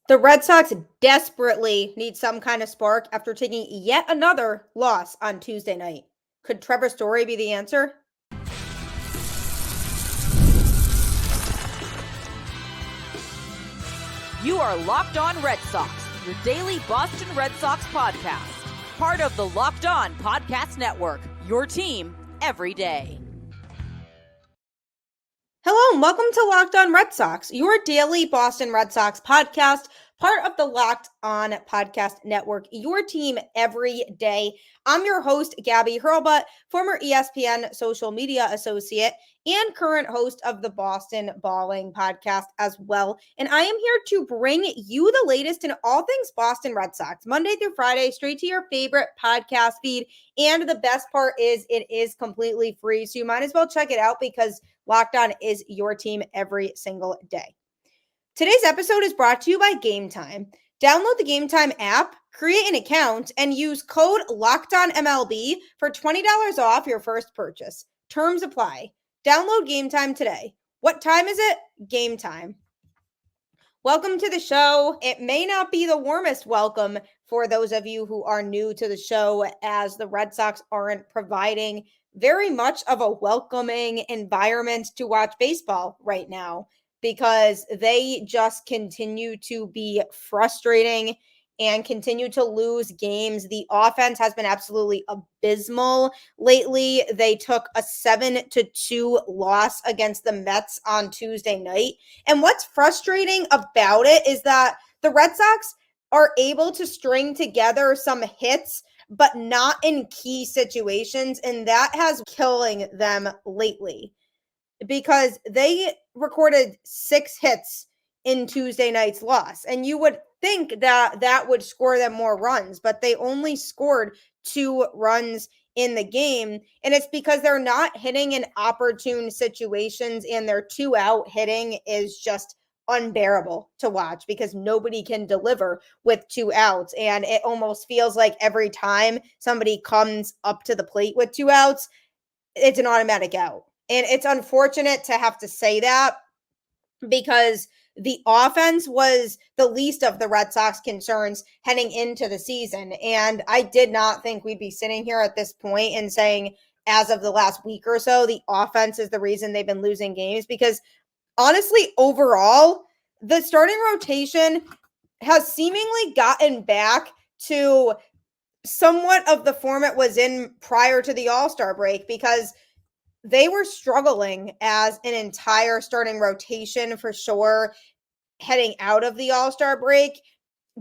The Red Sox desperately need some kind of spark after taking yet another loss on Tuesday night. Could Trevor Story be the answer? You are Locked On Red Sox, your daily Boston Red Sox podcast. Part of the Locked On Podcast Network, your team every day. Hello and welcome to Locked On Red Sox, your daily Boston Red Sox podcast, part of the Locked On Podcast Network, your team every day. I'm your host, Gabby, former ESPN social media associate and current host of the Boston Balling podcast as well. And I am here to bring you the latest in all things Boston Red Sox, Monday through Friday, straight to your favorite podcast feed. And the best part is it is completely free, so you might as well check it out because Locked On is your team every single day. Today's episode is brought to you by Gametime. Download the Gametime app, create an account, and use code LOCKEDONMLB for $20 off your first purchase. Terms apply. Download Gametime today. What time is it? Game time. Welcome to the show. It may not be the warmest welcome for those of you who are new to the show, as the Red Sox aren't providing very much of a welcoming environment to watch baseball right now, because they just continue to be frustrating and continue to lose games. The offense has been absolutely abysmal lately. They took a 7-2 loss against the Mets on Tuesday night. And what's frustrating about it is that the Red Sox are able to string together some hits, but not in key situations. And that has killing them lately, because they recorded 6 hits in Tuesday night's loss. And you would think that that would score them more runs, but they only scored 2 runs in the game. And it's because they're not hitting in opportune situations, and their 2-out hitting is just unbearable to watch because nobody can deliver with 2 outs. And it almost feels like every time somebody comes up to the plate with 2 outs, it's an automatic out. And it's unfortunate to have to say that, because the offense was the least of the Red Sox concerns heading into the season. And I did not think we'd be sitting here at this point and saying, as of the last week or so, the offense is the reason they've been losing games, because honestly, overall, the starting rotation has seemingly gotten back to somewhat of the form it was in prior to the All-Star break, because they were struggling as an entire starting rotation for sure heading out of the All-Star break.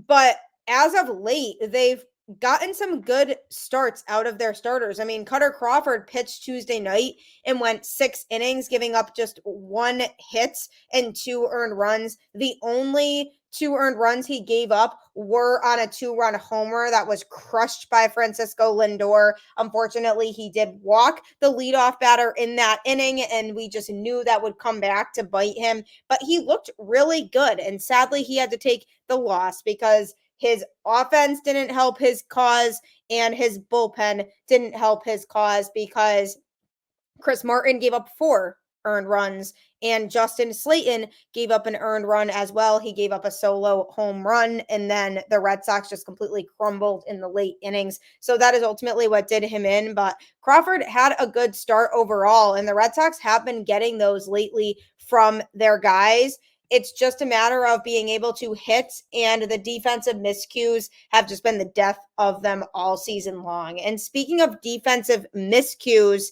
But as of late, they've gotten some good starts out of their starters. I mean, Cutter Crawford pitched Tuesday night and went 6 innings, giving up just 1 hit and 2 earned runs. The only 2 earned runs he gave up were on a 2-run homer that was crushed by Francisco Lindor. Unfortunately, he did walk the leadoff batter in that inning, and we just knew that would come back to bite him. But he looked really good, and sadly, he had to take the loss because his offense didn't help his cause and his bullpen didn't help his cause, because Chris Martin gave up 4 earned runs and Justin Slayton gave up an earned run as well. He gave up a solo home run, and then the Red Sox just completely crumbled in the late innings. So that is ultimately what did him in. But Crawford had a good start overall, and the Red Sox have been getting those lately from their guys. It's just a matter of being able to hit, and the defensive miscues have just been the death of them all season long. And speaking of defensive miscues,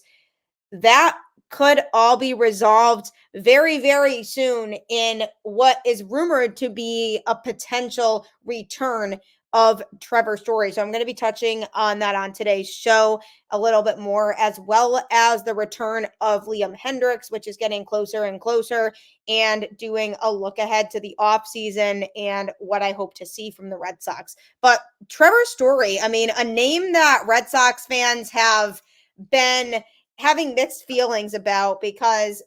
that could all be resolved very, very soon in what is rumored to be a potential return of Trevor Story. So I'm going to be touching on that on today's show a little bit more, as well as the return of Liam Hendriks, which is getting closer and closer, and doing a look ahead to the offseason and what I hope to see from the Red Sox. But Trevor Story, I mean, a name that Red Sox fans have been having mixed feelings about, because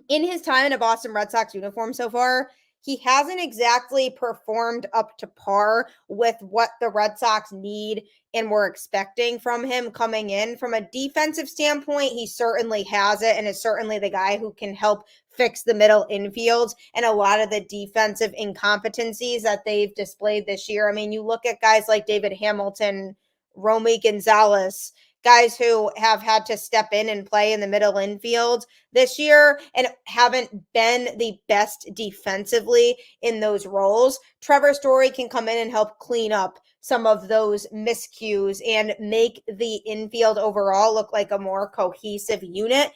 in his time in a Boston Red Sox uniform so far, he hasn't exactly performed up to par with what the Red Sox need and were expecting from him coming in. From a defensive standpoint, he certainly has it and is certainly the guy who can help fix the middle infield and a lot of the defensive incompetencies that they've displayed this year. I mean, you look at guys like David Hamilton, Romy Gonzalez, guys who have had to step in and play in the middle infield this year and haven't been the best defensively in those roles. Trevor Story can come in and help clean up some of those miscues and make the infield overall look like a more cohesive unit.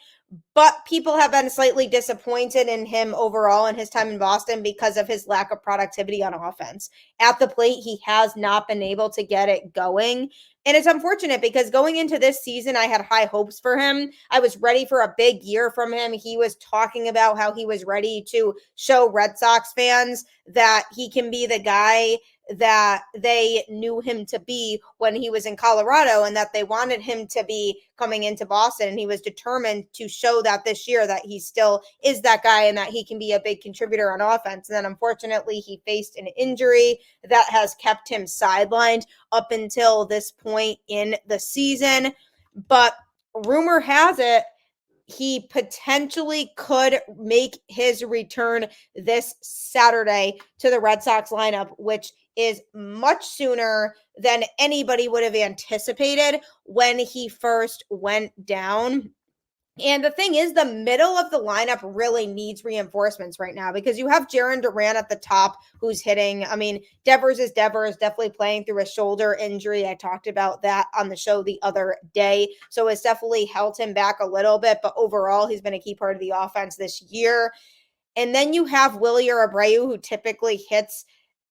But people have been slightly disappointed in him overall in his time in Boston because of his lack of productivity on offense. At the plate, he has not been able to get it going. And it's unfortunate because going into this season, I had high hopes for him. I was ready for a big year from him. He was talking about how he was ready to show Red Sox fans that he can be the guy that they knew him to be when he was in Colorado and that they wanted him to be coming into Boston. And he was determined to show that this year that he still is that guy and that he can be a big contributor on offense. And then unfortunately, he faced an injury that has kept him sidelined up until this point in the season. But rumor has it, he potentially could make his return this Saturday to the Red Sox lineup, which is much sooner than anybody would have anticipated when he first went down. And the thing is, the middle of the lineup really needs reinforcements right now because you have Jarren Duran at the top who's hitting. I mean, Devers is definitely playing through a shoulder injury. I talked about that on the show the other day. So it's definitely held him back a little bit. But overall, he's been a key part of the offense this year. And then you have Wilyer Abreu, who typically hits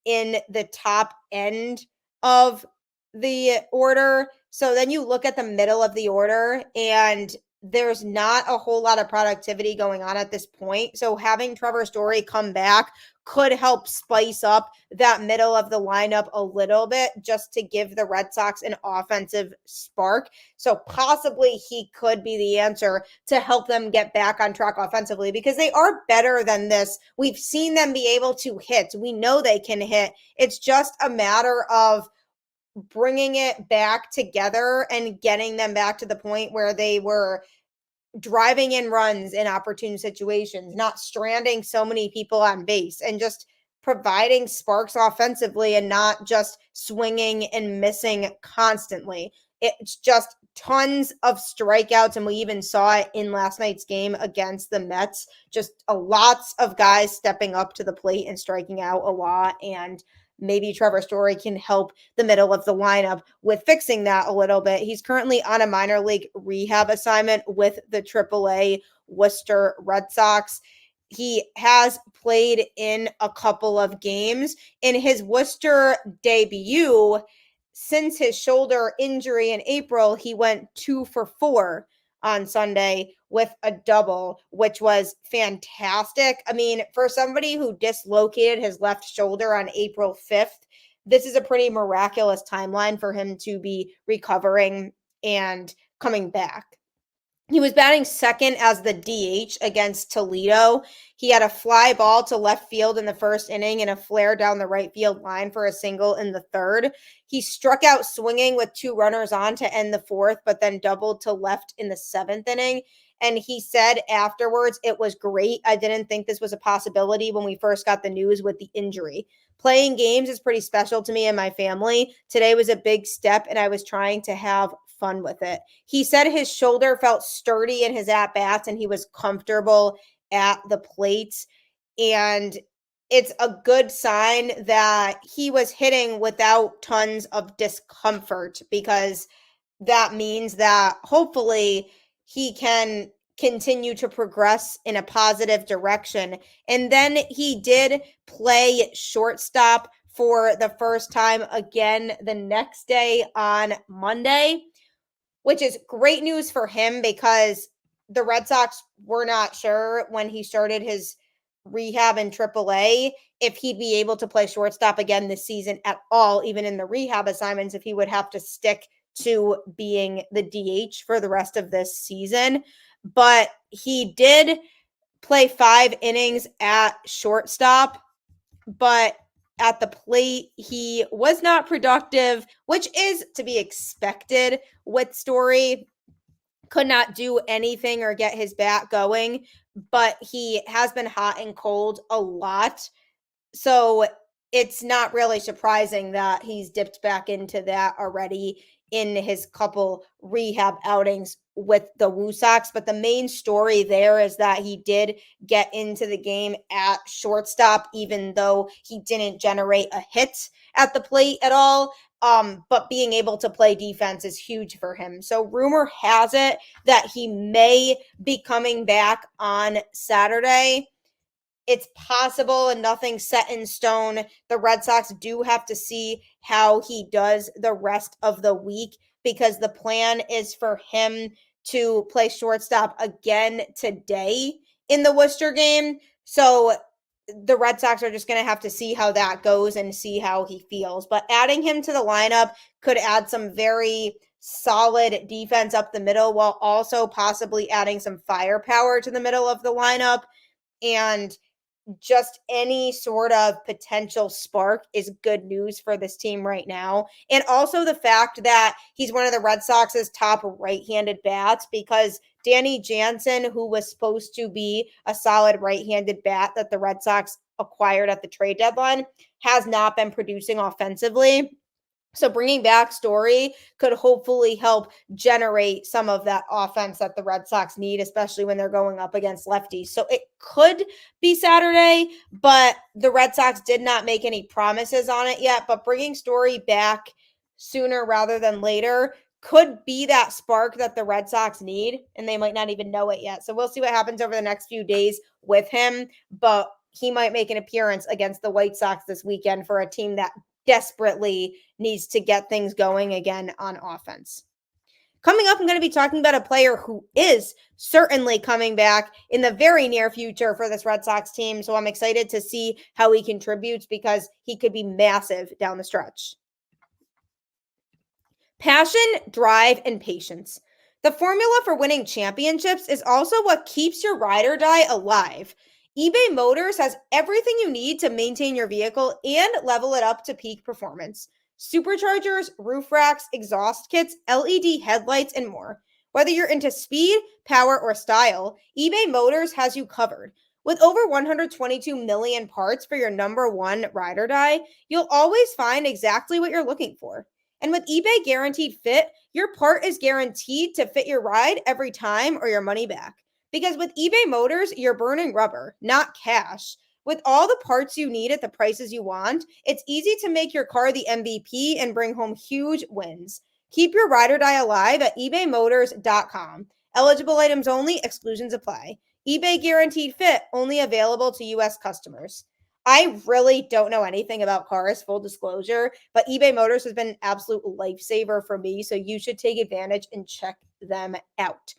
in the top end of the order. So then you look at the middle of the order and there's not a whole lot of productivity going on at this point. So having Trevor Story come back could help spice up that middle of the lineup a little bit just to give the Red Sox an offensive spark. So possibly he could be the answer to help them get back on track offensively because they are better than this. We've seen them be able to hit. We know they can hit. It's just a matter of bringing it back together and getting them back to the point where they were driving in runs in opportune situations, not stranding so many people on base, and just providing sparks offensively and not just swinging and missing constantly. It's just tons of strikeouts, and we even saw it in last night's game against the Mets. Just lots of guys stepping up to the plate and striking out a lot, and maybe Trevor Story can help the middle of the lineup with fixing that a little bit. He's currently on a minor league rehab assignment with the AAA Worcester Red Sox. He has played in a couple of games. In his Worcester debut, since his shoulder injury in April, he went 2 for 4 on Sunday with a double, which was fantastic. I mean, for somebody who dislocated his left shoulder on April 5th, this is a pretty miraculous timeline for him to be recovering and coming back. He was batting second as the DH against Toledo. He had a fly ball to left field in the first inning and a flare down the right field line for a single in the third. He struck out swinging with 2 runners on to end the fourth, but then doubled to left in the 7th inning. And he said afterwards, it was great. I didn't think this was a possibility when we first got the news with the injury. Playing games is pretty special to me and my family. Today was a big step, and I was trying to have fun with it. He said his shoulder felt sturdy in his at-bats and he was comfortable at the plate. And it's a good sign that he was hitting without tons of discomfort because that means that hopefully he can continue to progress in a positive direction. And then he did play shortstop for the first time again the next day on Monday, which is great news for him because the Red Sox were not sure when he started his rehab in AAA if he'd be able to play shortstop again this season at all, even in the rehab assignments, if he would have to stick to being the DH for the rest of this season. But he did play 5 innings at shortstop but at the plate, he was not productive, which is to be expected with Story. Could not do anything or get his bat going, but he has been hot and cold a lot. So it's not really surprising that he's dipped back into that already in his couple rehab outings with the Woo Sox. But the main story there is that he did get into the game at shortstop, even though he didn't generate a hit at the plate at all. But being able to play defense is huge for him. So rumor has it that he may be coming back on Saturday. It's possible and nothing set in stone. The Red Sox do have to see how he does the rest of the week because the plan is for him to play shortstop again today in the Worcester game. So the Red Sox are just going to have to see how that goes and see how he feels. But adding him to the lineup could add some very solid defense up the middle while also possibly adding some firepower to the middle of the lineup. And just any sort of potential spark is good news for this team right now. And also the fact that he's one of the Red Sox's top right-handed bats, because Danny Jansen, who was supposed to be a solid right-handed bat that the Red Sox acquired at the trade deadline, has not been producing offensively. So bringing back Story could hopefully help generate some of that offense that the Red Sox need, especially when they're going up against lefties. So it could be Saturday, but the Red Sox did not make any promises on it yet. But bringing Story back sooner rather than later could be that spark that the Red Sox need, and they might not even know it yet. So we'll see what happens over the next few days with him, but he might make an appearance against the White Sox this weekend for a team that desperately needs to get things going again on offense. Coming up, I'm going to be talking about a player who is certainly coming back in the very near future for this Red Sox team. So I'm excited to see how he contributes because he could be massive down the stretch. Passion, drive, and patience. The formula for winning championships is also what keeps your ride or die alive. eBay Motors has everything you need to maintain your vehicle and level it up to peak performance. Superchargers, roof racks, exhaust kits, LED headlights, and more. Whether you're into speed, power, or style, eBay Motors has you covered. With over 122 million parts for your number one ride or die, you'll always find exactly what you're looking for. And with eBay Guaranteed Fit, your part is guaranteed to fit your ride every time or your money back. Because with eBay Motors, you're burning rubber, not cash. With all the parts you need at the prices you want, it's easy to make your car the MVP and bring home huge wins. Keep your ride or die alive at ebaymotors.com. Eligible items only, exclusions apply. eBay Guaranteed Fit, only available to U.S. customers. I really don't know anything about cars, full disclosure, but eBay Motors has been an absolute lifesaver for me, so you should take advantage and check them out.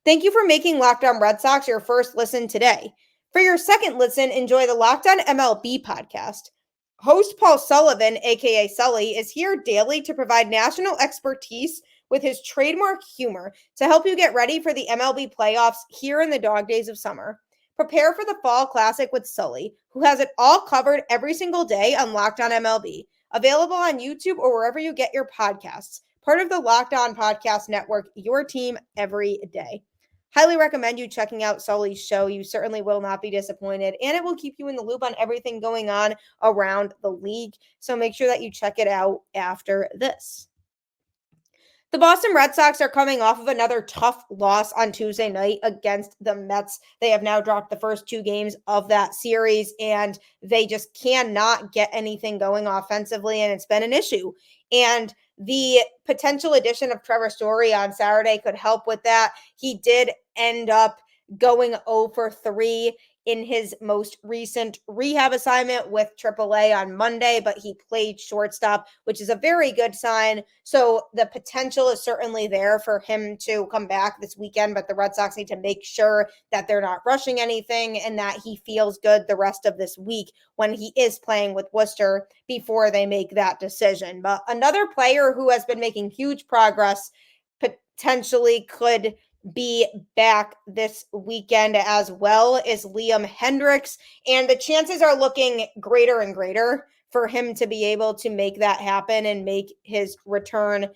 Thank you for making Locked On Red Sox your first listen today. For your second listen, enjoy the Locked On MLB podcast. Host Paul Sullivan, aka Sully, is here daily to provide national expertise with his trademark humor to help you get ready for the MLB playoffs here in the dog days of summer. Prepare for the Fall Classic with Sully, who has it all covered every single day on Locked On MLB. Available on YouTube or wherever you get your podcasts. Part of the Locked On Podcast Network, your team every day. Highly recommend you checking out Sully's show. You certainly will not be disappointed, and it will keep you in the loop on everything going on around the league. So make sure that you check it out after this. The Boston Red Sox are coming off of another tough loss on Tuesday night against the Mets. They have now dropped the first two games of that series, and they just cannot get anything going offensively, and it's been an issue. And the potential addition of Trevor Story on Saturday could help with that. He did end up going 0 for 3 in his most recent rehab assignment with AAA on Monday, but he played shortstop, which is a very good sign. So the potential is certainly there for him to come back this weekend, but the Red Sox need to make sure that they're not rushing anything and that he feels good the rest of this week when he is playing with Worcester before they make that decision. But another player who has been making huge progress potentially could be back this weekend, as well as Liam Hendriks. And the chances are looking greater and greater for him to be able to make that happen and make his return.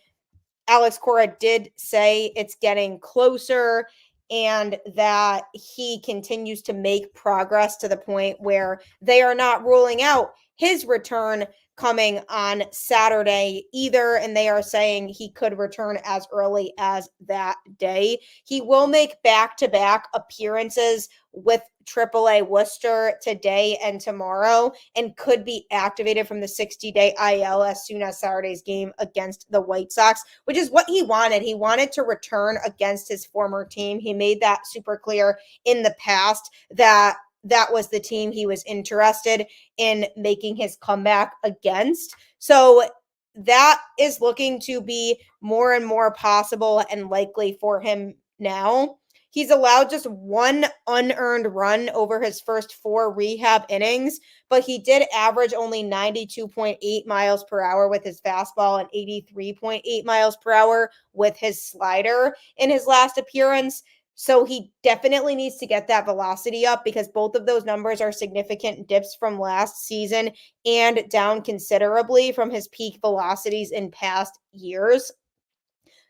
Alex Cora did say it's getting closer and that he continues to make progress to the point where they are not ruling out his return coming on Saturday either. And they are saying he could return as early as that day. He will make back-to-back appearances with AAA Worcester today and tomorrow and could be activated from the 60-day IL as soon as Saturday's game against the White Sox, which is what he wanted. He wanted to return against his former team. He made that super clear in the past that that was the team he was interested in making his comeback against. So that is looking to be more and more possible and likely for him now. He's allowed just one unearned run over his first 4 rehab innings, but he did average only 92.8 miles per hour with his fastball and 83.8 miles per hour with his slider in his last appearance. So he definitely needs to get that velocity up because both of those numbers are significant dips from last season and down considerably from his peak velocities in past years.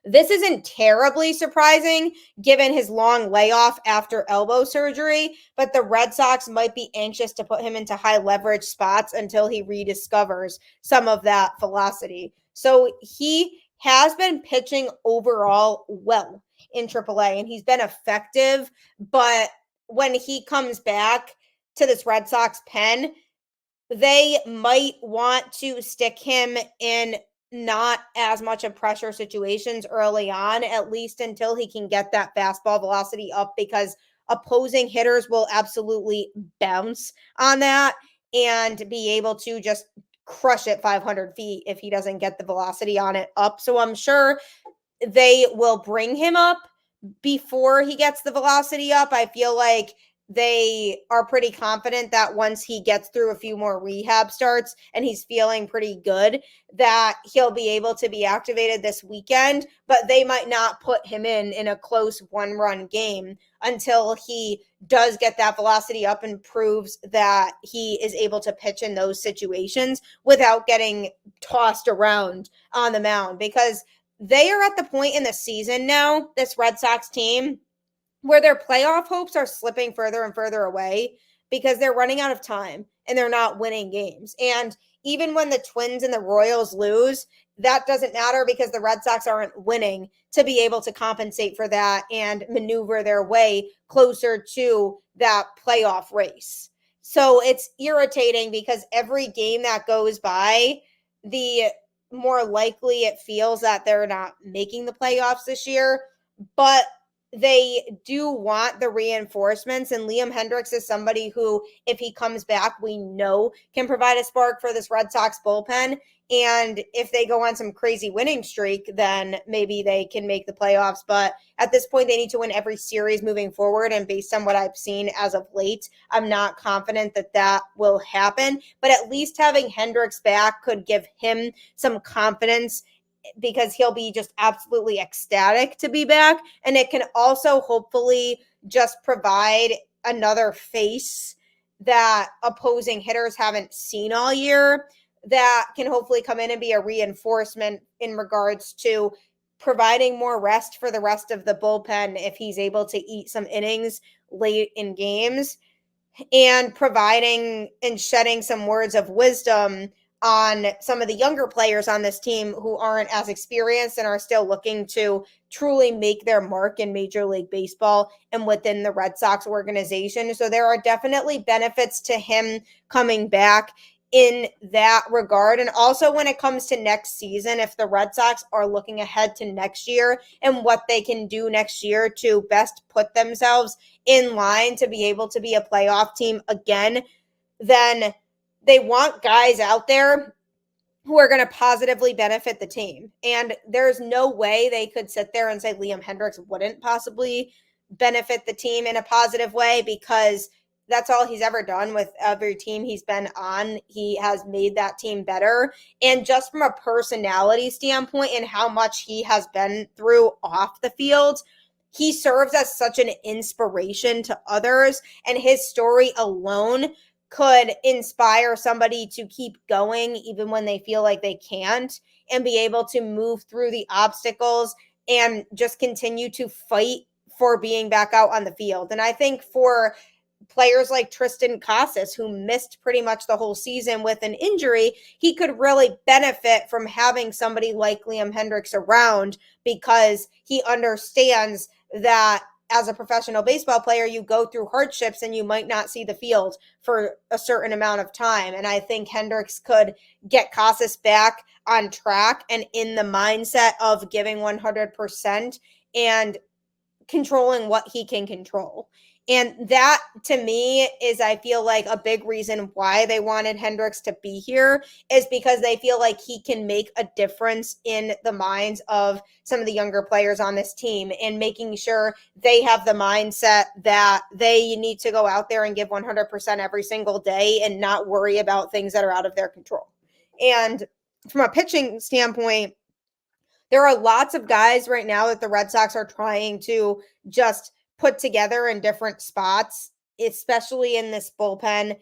This isn't terribly surprising given his long layoff after elbow surgery, but the Red Sox might be anxious to put him into high leverage spots until he rediscovers some of that velocity. So he has been pitching overall well in AAA and he's been effective, but when he comes back to this Red Sox pen, they might want to stick him in not as much of pressure situations early on, at least until he can get that fastball velocity up, because opposing hitters will absolutely bounce on that and be able to just crush it 500 feet if he doesn't get the velocity on it up. So I'm sure they will bring him up before he gets the velocity up. I feel like they are pretty confident that once he gets through a few more rehab starts and he's feeling pretty good, that he'll be able to be activated this weekend, but they might not put him in a close 1-run game until he does get that velocity up and proves that he is able to pitch in those situations without getting tossed around on the mound, because they are at the point in the season now, this Red Sox team, where their playoff hopes are slipping further and further away because they're running out of time and they're not winning games. And even when the Twins and the Royals lose, that doesn't matter because the Red Sox aren't winning to be able to compensate for that and maneuver their way closer to that playoff race. So it's irritating because every game that goes by, the more likely it feels that they're not making the playoffs this year. But they do want the reinforcements, and Liam Hendriks is somebody who, if he comes back, we know can provide a spark for this Red Sox bullpen. And if they go on some crazy winning streak, then maybe they can make the playoffs. But at this point, they need to win every series moving forward. And based on what I've seen as of late, I'm not confident that that will happen. But at least having Hendriks back could give him some confidence, because he'll be just absolutely ecstatic to be back. And it can also hopefully just provide another face that opposing hitters haven't seen all year that can hopefully come in and be a reinforcement in regards to providing more rest for the rest of the bullpen if he's able to eat some innings late in games, and providing and shedding some words of wisdom on some of the younger players on this team who aren't as experienced and are still looking to truly make their mark in Major League Baseball and within the Red Sox organization. So there are definitely benefits to him coming back in that regard. And also when it comes to next season, if the Red Sox are looking ahead to next year and what they can do next year to best put themselves in line to be able to be a playoff team again, then they want guys out there who are going to positively benefit the team. And there's no way they could sit there and say Liam Hendriks wouldn't possibly benefit the team in a positive way, because that's all he's ever done with every team he's been on. He has made that team better. And just from a personality standpoint and how much he has been through off the field, he serves as such an inspiration to others, and his story alone could inspire somebody to keep going even when they feel like they can't, and be able to move through the obstacles and just continue to fight for being back out on the field. And I think for players like Tristan Casas, who missed pretty much the whole season with an injury, he could really benefit from having somebody like Liam Hendriks around, because he understands that as a professional baseball player, you go through hardships and you might not see the field for a certain amount of time. And I think Hendriks could get Casas back on track and in the mindset of giving 100% and controlling what he can control. And that, to me, is, I feel like, a big reason why they wanted Hendriks to be here, is because they feel like he can make a difference in the minds of some of the younger players on this team, and making sure they have the mindset that they need to go out there and give 100% every single day and not worry about things that are out of their control. And from a pitching standpoint, there are lots of guys right now that the Red Sox are trying to just put together in different spots, especially in this bullpen.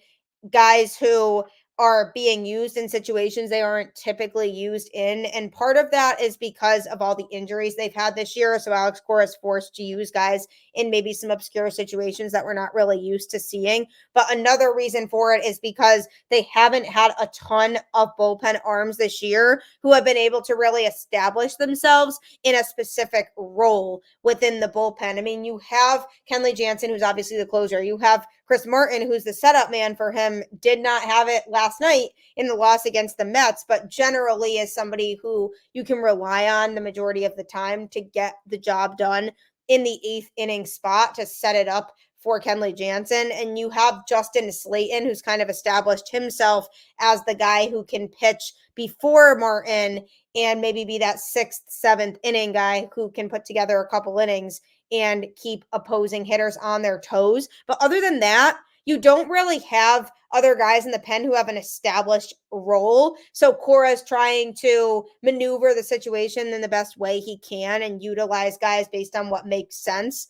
Guys who are being used in situations they aren't typically used in. And part of that is because of all the injuries they've had this year. So Alex Cora is forced to use guys in maybe some obscure situations that we're not really used to seeing. But another reason for it is because they haven't had a ton of bullpen arms this year who have been able to really establish themselves in a specific role within the bullpen. I mean, you have Kenley Jansen, who's obviously the closer. You have Chris Martin, who's the setup man for him, did not have it last night in the loss against the Mets, but generally is somebody who you can rely on the majority of the time to get the job done in the 8th inning spot to set it up for Kenley Jansen. And you have Justin Slayton, who's kind of established himself as the guy who can pitch before Martin and maybe be that 6th, 7th inning guy who can put together a couple innings and keep opposing hitters on their toes. But other than that, you don't really have other guys in the pen who have an established role. So Cora's trying to maneuver the situation in the best way he can and utilize guys based on what makes sense.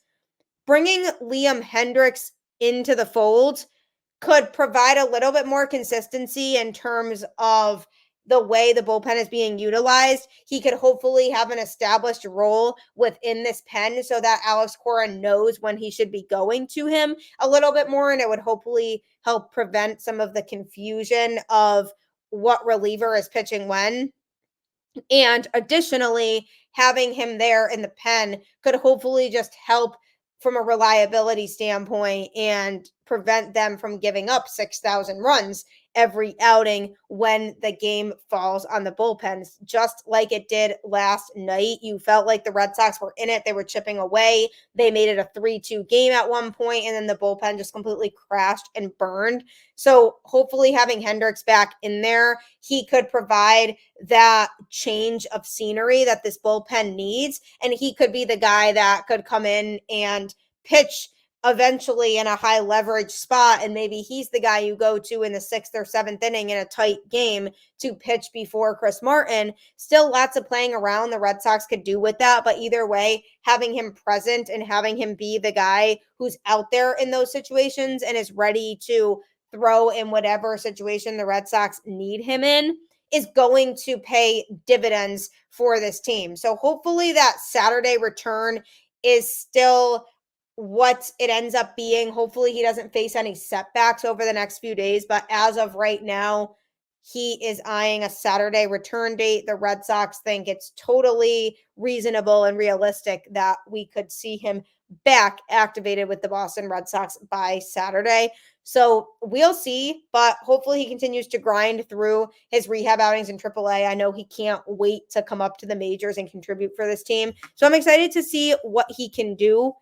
Bringing Liam Hendriks into the fold could provide a little bit more consistency in terms of the way the bullpen is being utilized. He could hopefully have an established role within this pen so that Alex Cora knows when he should be going to him a little bit more, and it would hopefully help prevent some of the confusion of what reliever is pitching when. And additionally, having him there in the pen could hopefully just help from a reliability standpoint and prevent them from giving up 6,000 runs every outing when the game falls on the bullpens, just like it did last night. You felt like the Red Sox were in it. They were chipping away. They made it a 3-2 game at one point, and then the bullpen just completely crashed and burned. So hopefully having Hendriks back in there, he could provide that change of scenery that this bullpen needs. And he could be the guy that could come in and pitch eventually in a high leverage spot, and maybe he's the guy you go to in the 6th or 7th inning in a tight game to pitch before Chris Martin. Still lots of playing around the Red Sox could do with that, but either way, having him present and having him be the guy who's out there in those situations and is ready to throw in whatever situation the Red Sox need him in is going to pay dividends for this team. So hopefully that Saturday return is still what it ends up being. Hopefully he doesn't face any setbacks over the next few days, but as of right now, he is eyeing a Saturday return date. The Red Sox think it's totally reasonable and realistic that we could see him back activated with the Boston Red Sox by Saturday. So we'll see, but hopefully he continues to grind through his rehab outings in AAA. I know he can't wait to come up to the majors and contribute for this team. So I'm excited to see what he can do.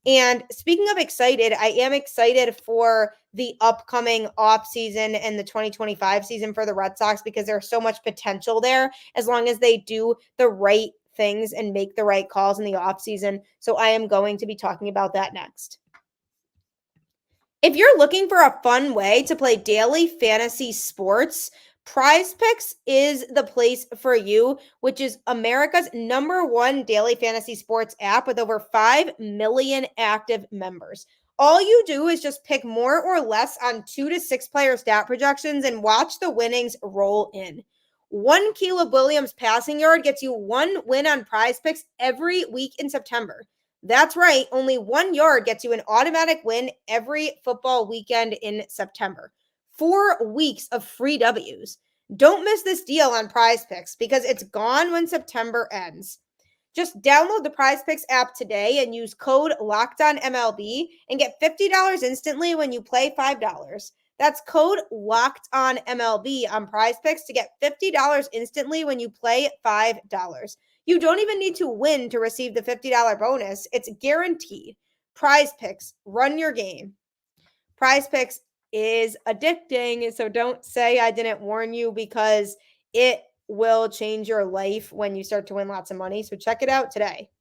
And speaking of excited, I am excited for the upcoming offseason and the 2025 season for the Red Sox, because there's so much potential there as long as they do the right things and make the right calls in the offseason. So I am going to be talking about that next. If you're looking for a fun way to play daily fantasy sports, PrizePicks is the place for you, which is America's #1 daily fantasy sports app with over 5 million active members. All you do is just pick more or less on 2 to 6 player stat projections and watch the winnings roll in. One Caleb Williams passing yard gets you one win on PrizePicks every week in September. That's right, only 1 yard gets you an automatic win every football weekend in September. 4 weeks of free W's. Don't miss this deal on PrizePicks because it's gone when September ends. Just download the PrizePicks app today and use code LOCKEDONMLB and get $50 instantly when you play $5. That's code LOCKEDONMLB on PrizePicks to get $50 instantly when you play $5. You don't even need to win to receive the $50 bonus. It's guaranteed. PrizePicks, run your game. PrizePicks is addicting, so don't say I didn't warn you because it will change your life when you start to win lots of money. So check it out today.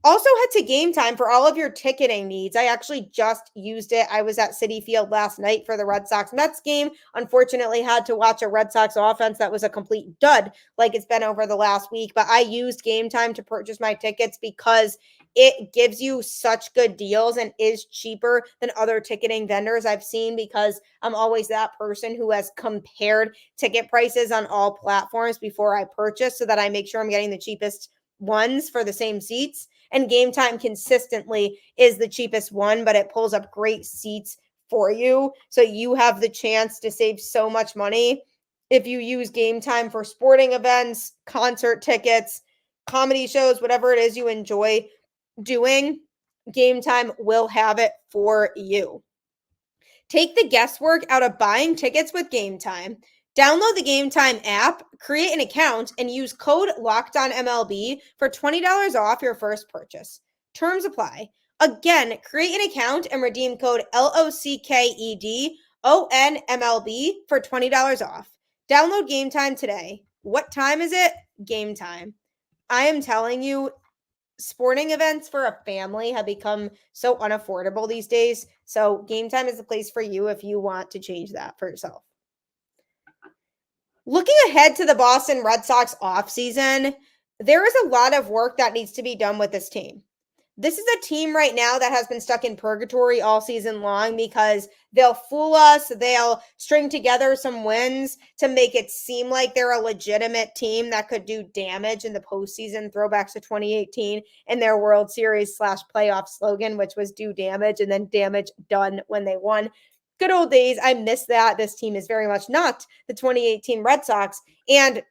Also head to Gametime for all of your ticketing needs. I actually just used it. I was at Citi Field last night for the Red Sox Mets game. Unfortunately, had to watch a Red Sox offense that was a complete dud like it's been over the last week. But I used Gametime to purchase my tickets because it gives you such good deals and is cheaper than other ticketing vendors I've seen because I'm always that person who has compared ticket prices on all platforms before I purchase so that I make sure I'm getting the cheapest ones for the same seats. And Gametime consistently is the cheapest one, but it pulls up great seats for you. So you have the chance to save so much money if you use Gametime for sporting events, concert tickets, comedy shows, whatever it is you enjoy doing. Gametime will have it for you. Take the guesswork out of buying tickets with Gametime. Download the Gametime app, create an account, and use code LOCKEDONMLB for $20 off your first purchase. Terms apply. Again, create an account and redeem code LOCKEDONMLB for $20 off. Download Gametime today. What time is it? Gametime. I am telling you, sporting events for a family have become so unaffordable these days. So Gametime is the place for you if you want to change that for yourself. Looking ahead to the Boston Red Sox offseason, there is a lot of work that needs to be done with this team. This is a team right now that has been stuck in purgatory all season long because they'll fool us. They'll string together some wins to make it seem like they're a legitimate team that could do damage in the postseason. Throwbacks to 2018 and their World Series /playoff slogan, which was do damage and then damage done when they won. Good old days. I miss that. This team is very much not the 2018 Red Sox. And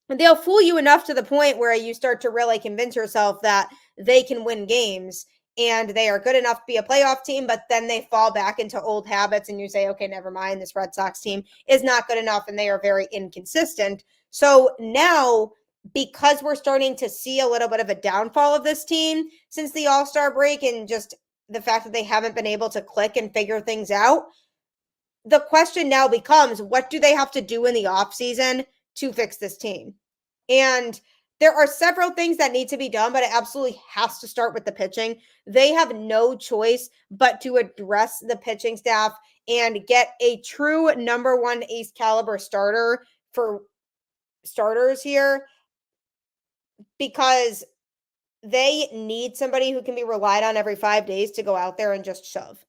they'll fool you enough to the point where you start to really convince yourself that they can win games and they are good enough to be a playoff team, but then they fall back into old habits and you say, okay, never mind, this Red Sox team is not good enough and they are very inconsistent. So now, because we're starting to see a little bit of a downfall of this team since the All-Star break and just the fact that they haven't been able to click and figure things out, the question now becomes, what do they have to do in the offseason to fix this team? And there are several things that need to be done, but it absolutely has to start with the pitching. They have no choice but to address the pitching staff and get a true #1 ace caliber starter for starters here, because they need somebody who can be relied on every 5 days to go out there and just shove.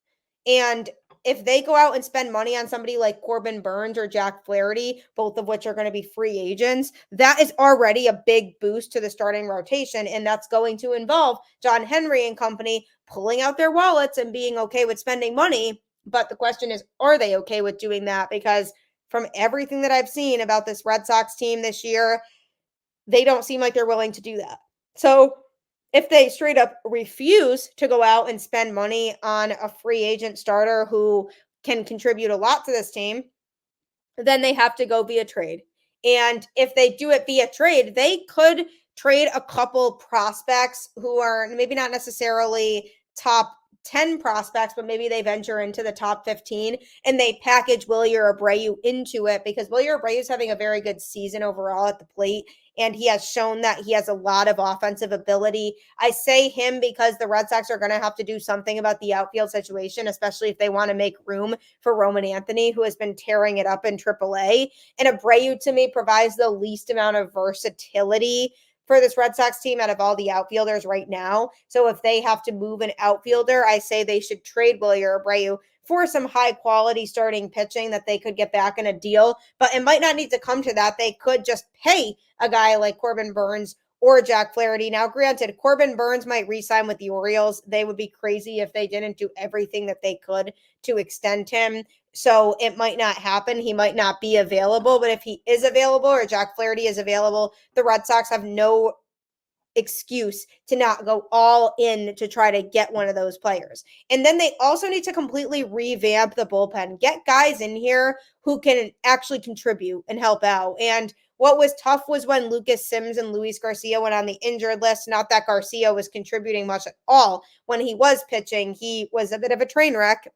And if they go out and spend money on somebody like Corbin Burnes or Jack Flaherty, both of which are going to be free agents, that is already a big boost to the starting rotation. And that's going to involve John Henry and company pulling out their wallets and being okay with spending money. But the question is, are they okay with doing that? Because from everything that I've seen about this Red Sox team this year, they don't seem like they're willing to do that. So if they straight up refuse to go out and spend money on a free agent starter who can contribute a lot to this team, then they have to go via trade. And if they do it via trade, they could trade a couple prospects who are maybe not necessarily top 10 prospects, but maybe they venture into the top 15 and they package Wilyer Abreu into it, because Wilyer Abreu is having a very good season overall at the plate. And he has shown that he has a lot of offensive ability. I say him because the Red Sox are going to have to do something about the outfield situation, especially if they want to make room for Roman Anthony, who has been tearing it up in AAA. And Abreu, to me, provides the least amount of versatility for this Red Sox team out of all the outfielders right now. So if they have to move an outfielder, I say they should trade Wilyer Abreu for some high quality starting pitching that they could get back in a deal. But it might not need to come to that. They could just pay a guy like Corbin Burnes or Jack Flaherty. Now, granted, Corbin Burnes might re-sign with the Orioles. They would be crazy if they didn't do everything that they could to extend him. So it might not happen. He might not be available. But if he is available, or Jack Flaherty is available, the Red Sox have no excuse to not go all in to try to get one of those players. And then they also need to completely revamp the bullpen, get guys in here who can actually contribute and help out. And what was tough was when Lucas Sims and Luis Garcia went on the injured list. Not that Garcia was contributing much at all when he was pitching. He was a bit of a train wreck,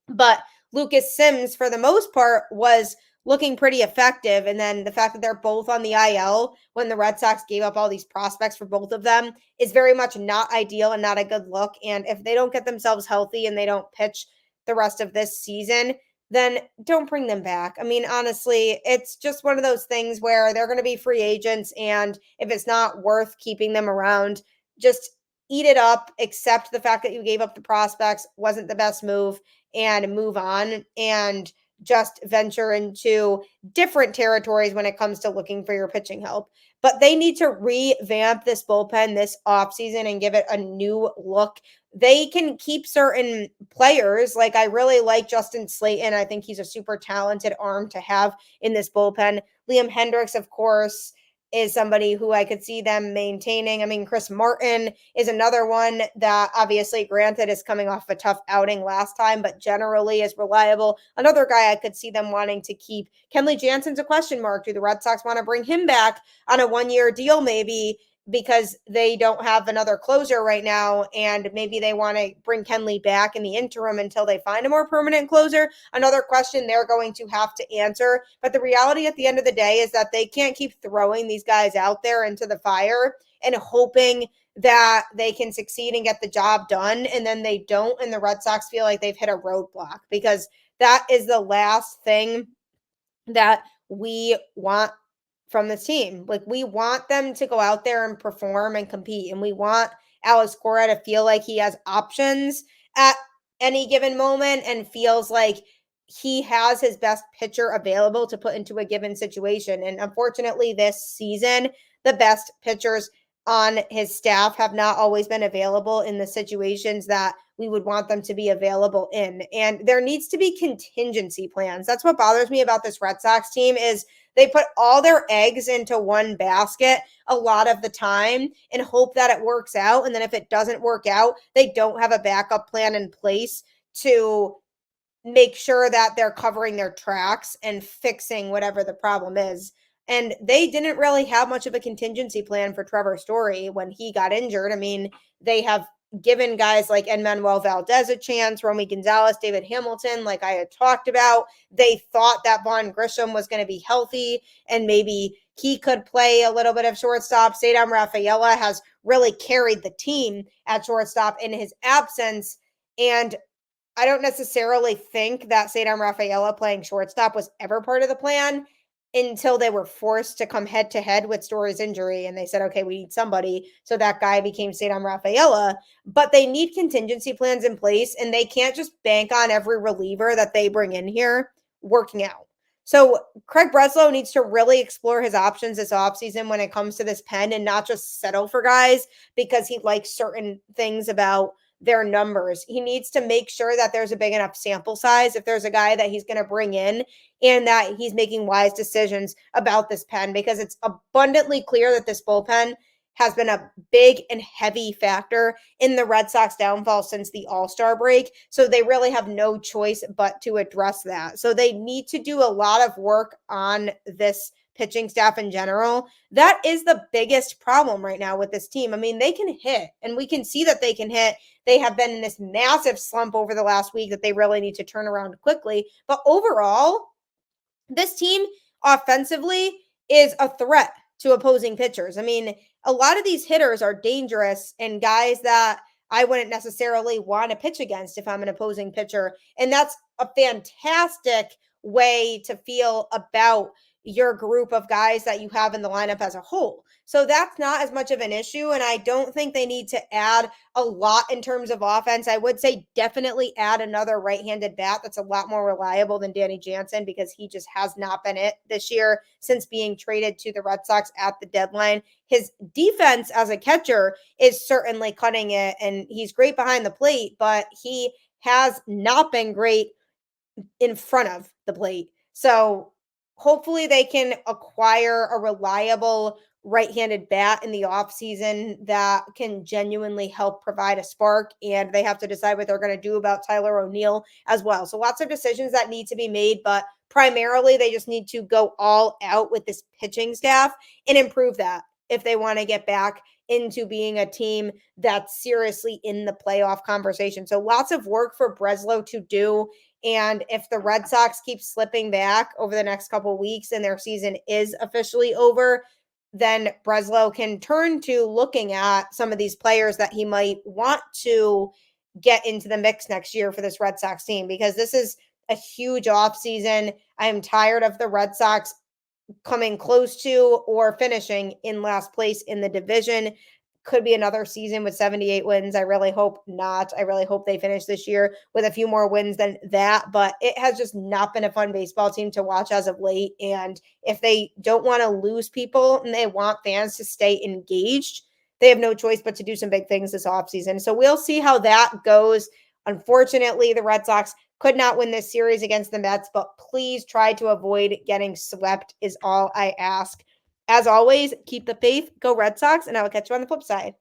but Lucas Sims, for the most part, was looking pretty effective. And then the fact that they're both on the IL when the Red Sox gave up all these prospects for both of them is very much not ideal and not a good look. And if they don't get themselves healthy and they don't pitch the rest of this season, then don't bring them back. I mean, honestly, it's just one of those things where they're going to be free agents. And if it's not worth keeping them around, just eat it up, accept the fact that you gave up the prospects, wasn't the best move, and move on, and just venture into different territories when it comes to looking for your pitching help. But they need to revamp this bullpen this offseason and give it a new look. They can keep certain players. Like, I really like Justin Slayton. I think he's a super talented arm to have in this bullpen. Liam Hendriks, of course, is somebody who I could see them maintaining. I mean, Chris Martin is another one that, obviously, granted, is coming off a tough outing last time, but generally is reliable. Another guy I could see them wanting to keep. Kenley Jansen's a question mark. Do the Red Sox want to bring him back on a one-year deal maybe, because they don't have another closer right now, and maybe they want to bring Kenley back in the interim until they find a more permanent closer? Another question they're going to have to answer. But the reality at the end of the day is that they can't keep throwing these guys out there into the fire and hoping that they can succeed and get the job done, and then they don't, and the Red Sox feel like they've hit a roadblock, because that is the last thing that we want from this team. Like, we want them to go out there and perform and compete, and we want Alex Cora to feel like he has options at any given moment and feels like he has his best pitcher available to put into a given situation. And unfortunately, this season, the best pitchers on his staff have not always been available in the situations that we would want them to be available in. And there needs to be contingency plans. That's what bothers me about this Red Sox team, is they put all their eggs into one basket a lot of the time and hope that it works out. And then if it doesn't work out, they don't have a backup plan in place to make sure that they're covering their tracks and fixing whatever the problem is. And they didn't really have much of a contingency plan for Trevor Story when he got injured. I mean, they have given guys like Enmanuel Valdez a chance, Romy Gonzalez, David Hamilton, like I had talked about. They thought that Vaughn Grisham was going to be healthy and maybe he could play a little bit of shortstop. Cedar Rafaela has really carried the team at shortstop in his absence. And I don't necessarily think that Cedar Rafaela playing shortstop was ever part of the plan until they were forced to come head to head with Story's injury. And they said, okay, we need somebody. So that guy became Cedar Rafaela. But they need contingency plans in place, and they can't just bank on every reliever that they bring in here working out. So Craig Breslow needs to really explore his options this offseason when it comes to this pen, and not just settle for guys because he likes certain things about their numbers. He needs to make sure that there's a big enough sample size if there's a guy that he's going to bring in, and that he's making wise decisions about this pen, because it's abundantly clear that this bullpen has been a big and heavy factor in the Red Sox downfall since the All-Star break. So they really have no choice but to address that. So they need to do a lot of work on this pitching staff in general. That is the biggest problem right now with this team. I mean, they can hit, and we can see that they can hit. They have been in this massive slump over the last week that they really need to turn around quickly. But overall, this team offensively is a threat to opposing pitchers. I mean, a lot of these hitters are dangerous and guys that I wouldn't necessarily want to pitch against if I'm an opposing pitcher. And that's a fantastic way to feel about your group of guys that you have in the lineup as a whole. So that's not as much of an issue. And I don't think they need to add a lot in terms of offense. I would say definitely add another right-handed bat that's a lot more reliable than Danny Jansen, because he just has not been it this year since being traded to the Red Sox at the deadline. His defense as a catcher is certainly cutting it, and he's great behind the plate, but he has not been great in front of the plate. So hopefully they can acquire a reliable right-handed bat in the offseason that can genuinely help provide a spark, and they have to decide what they're going to do about Tyler O'Neill as well. So lots of decisions that need to be made, but primarily they just need to go all out with this pitching staff and improve that if they want to get back into being a team that's seriously in the playoff conversation. So lots of work for Breslow to do. And if the Red Sox keep slipping back over the next couple of weeks and their season is officially over, then Breslow can turn to looking at some of these players that he might want to get into the mix next year for this Red Sox team, because this is a huge offseason. I am tired of the Red Sox coming close to or finishing in last place in the division. Could be another season with 78 wins. I really hope not. I really hope they finish this year with a few more wins than that. But it has just not been a fun baseball team to watch as of late. And if they don't want to lose people and they want fans to stay engaged, they have no choice but to do some big things this offseason. So we'll see how that goes. Unfortunately, the Red Sox could not win this series against the Mets, but please try to avoid getting swept is all I ask. As always, keep the faith, go Red Sox, and I will catch you on the flip side.